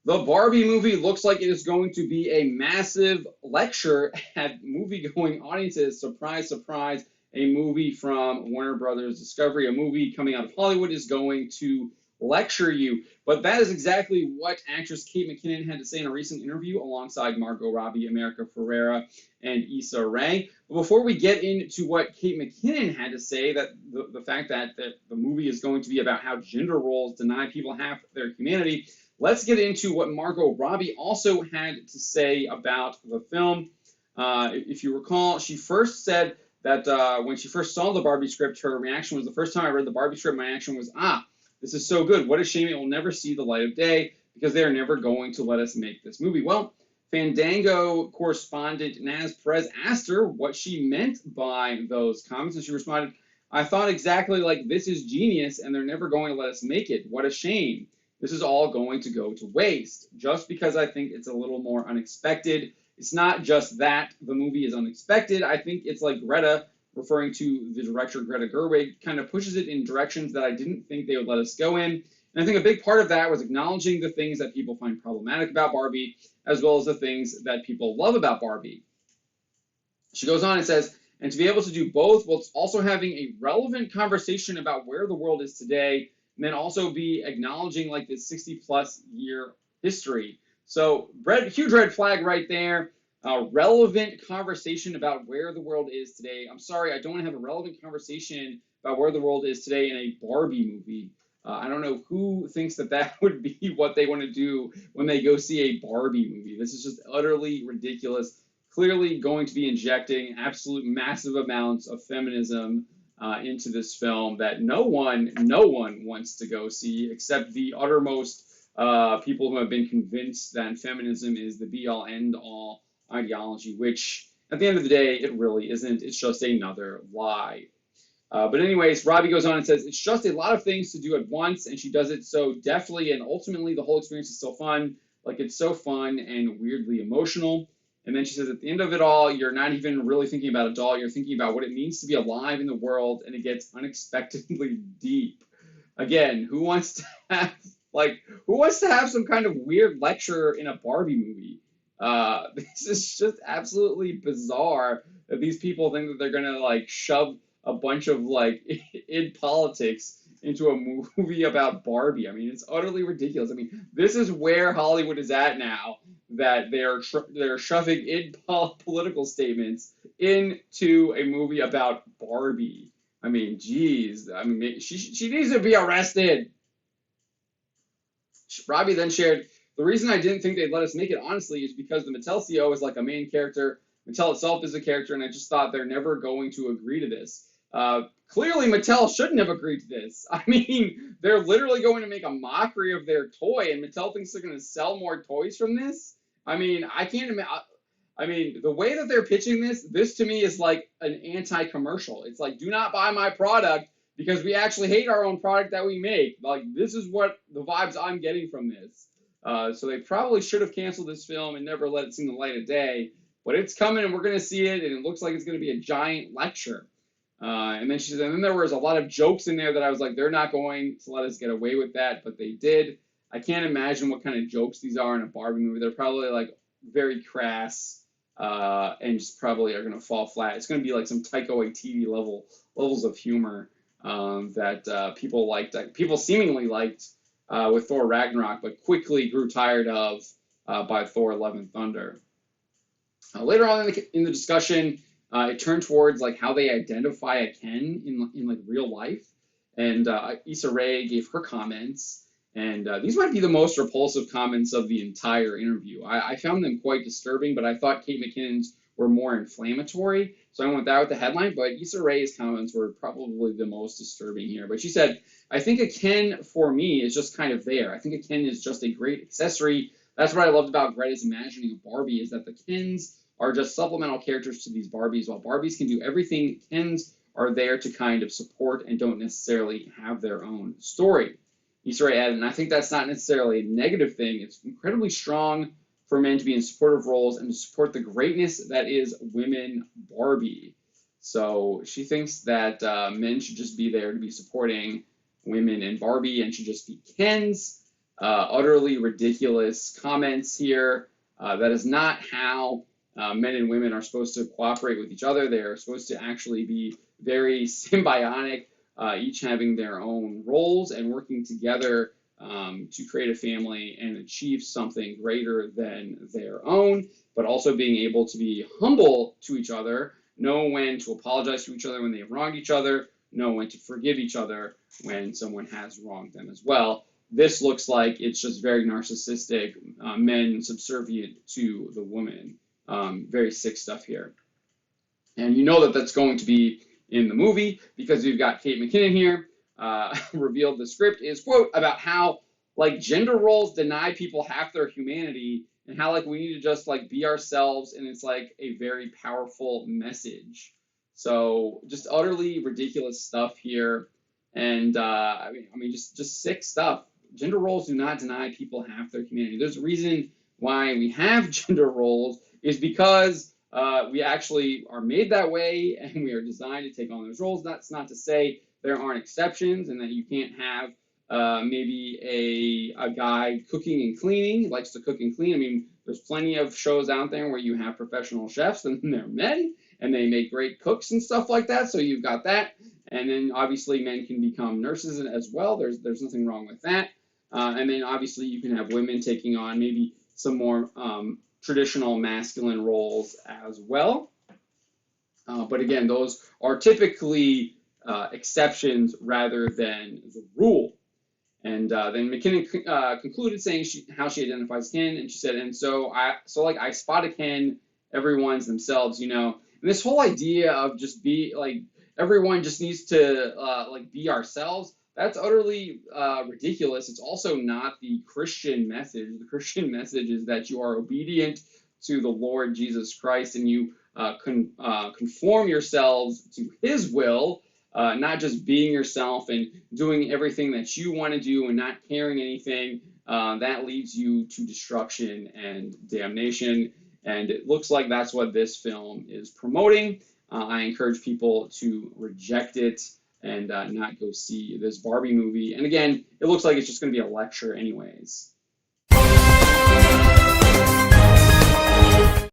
The Barbie movie looks like it is going to be a massive lecture at movie-going audiences. Surprise, surprise, a movie from Warner Brothers Discovery, a movie coming out of Hollywood is going to lecture you. But that is exactly what actress Kate McKinnon had to say in a recent interview alongside Margot Robbie, America Ferrera, and Issa Rae. But before we get into what Kate McKinnon had to say, that the fact that the movie is going to be about how gender roles deny people half their humanity, let's get into what Margot Robbie also had to say about the film. If you recall, she first said that when she first saw the Barbie script, her reaction was, the first time I read the Barbie script, my reaction was, this is so good. What a shame it will never see the light of day because they are never going to let us make this movie. Well, Fandango correspondent Naz Perez asked her what she meant by those comments, and she responded, I thought exactly like this is genius, and they're never going to let us make it. What a shame. This is all going to go to waste just because I think it's a little more unexpected. It's not just that the movie is unexpected. I think it's like Greta, referring to the director Greta Gerwig, kind of pushes it in directions that I didn't think they would let us go in. And I think a big part of that was acknowledging the things that people find problematic about Barbie, as well as the things that people love about Barbie. She goes on and says, and to be able to do both while also having a relevant conversation about where the world is today, and then also be acknowledging like this 60-plus year history. So huge red flag right there. Relevant conversation about where the world is today. I'm sorry, I don't want to have a relevant conversation about where the world is today in a Barbie movie. I don't know who thinks that that would be what they want to do when they go see a Barbie movie. This is just utterly ridiculous. Clearly going to be injecting absolute massive amounts of feminism into this film that no one wants to go see except the uttermost people who have been convinced that feminism is the be-all, end-all ideology, which at the end of the day, it really isn't. It's just another lie. But anyways, Robbie goes on and says, it's just a lot of things to do at once, and she does it so deftly, and ultimately the whole experience is still fun. Like, it's so fun and weirdly emotional. And then she says, at the end of it all, you're not even really thinking about a doll. You're thinking about what it means to be alive in the world, and it gets unexpectedly deep. Again, who wants to have some kind of weird lecture in a Barbie movie? This is just absolutely bizarre that these people think that they're gonna like shove a bunch of like in politics into a movie about Barbie. I mean, it's utterly ridiculous. I mean, this is where Hollywood is at now, that they're shoving in political statements into a movie about Barbie. I mean, geez. I mean, she needs to be arrested. Robbie then shared, the reason I didn't think they'd let us make it, honestly, is because the Mattel CEO is like a main character. Mattel itself is a character, and I just thought they're never going to agree to this. Clearly, Mattel shouldn't have agreed to this. I mean, they're literally going to make a mockery of their toy, and Mattel thinks they're going to sell more toys from this. I mean, I can't imagine. I mean, the way that they're pitching this to me is like an anti-commercial. It's like, do not buy my product because we actually hate our own product that we make. Like, this is what the vibes I'm getting from this. So they probably should have canceled this film and never let it see the light of day. But it's coming, and we're going to see it, and it looks like it's going to be a giant lecture. And then she said, and then there was a lot of jokes in there that I was like, they're not going to let us get away with that, but they did. I can't imagine what kind of jokes these are in a Barbie movie. They're probably like very crass, and just probably are going to fall flat. It's going to be like some Taika Waititi levels of humor that people liked, people seemingly liked with Thor Ragnarok, but quickly grew tired of by Thor: Love and Thunder. Later on in the discussion, it turned towards like how they identify a Ken in like real life, and Issa Rae gave her comments, and these might be the most repulsive comments of the entire interview. I found them quite disturbing, but I thought Kate McKinnon's were more inflammatory, so I went with that with the headline. But Issa Rae's comments were probably the most disturbing here. But she said, "I think a Ken for me is just kind of there. I think a Ken is just a great accessory. That's what I loved about Greta's imagining of Barbie, is that the Kens are just supplemental characters to these Barbies. While Barbies can do everything, Kens are there to kind of support and don't necessarily have their own story." Issa Rae added, and I think that's not necessarily a negative thing. It's incredibly strong for men to be in supportive roles and to support the greatness that is women Barbie. So she thinks that men should just be there to be supporting women in Barbie and should just be Kens. utterly ridiculous comments here. That is not how men and women are supposed to cooperate with each other. They are supposed to actually be very symbiotic, each having their own roles and working together to create a family and achieve something greater than their own, but also being able to be humble to each other, know when to apologize to each other when they have wronged each other, know when to forgive each other when someone has wronged them as well. This looks like it's just very narcissistic, men subservient to the woman. Very sick stuff here. And you know that that's going to be in the movie because we've got Kate McKinnon here, revealed the script is, quote, about how like gender roles deny people half their humanity and how like we need to just like be ourselves, and it's like a very powerful message. So just utterly ridiculous stuff here. And I mean just sick stuff. Gender roles do not deny people half their humanity. There's a reason why we have gender roles is because we actually are made that way and we are designed to take on those roles. That's not to say there aren't exceptions and that you can't have maybe a guy cooking and cleaning, likes to cook and clean. I mean, there's plenty of shows out there where you have professional chefs and they're men and they make great cooks and stuff like that. So you've got that. And then obviously men can become nurses as well. There's nothing wrong with that. And then obviously you can have women taking on maybe some more traditional masculine roles as well. But again, those are typically exceptions rather than the rule. And then McKinnon concluded saying how she identifies Ken, and she said, and so I spot a Ken, everyone's themselves, you know. And this whole idea of just be like everyone just needs to like be ourselves. That's utterly ridiculous. It's also not the Christian message. The Christian message is that you are obedient to the Lord Jesus Christ and you conform yourselves to His will, not just being yourself and doing everything that you want to do and not caring anything. That leads you to destruction and damnation. And it looks like that's what this film is promoting. I encourage people to reject it and not go see this Barbie movie. And again, it looks like it's just going to be a lecture anyways.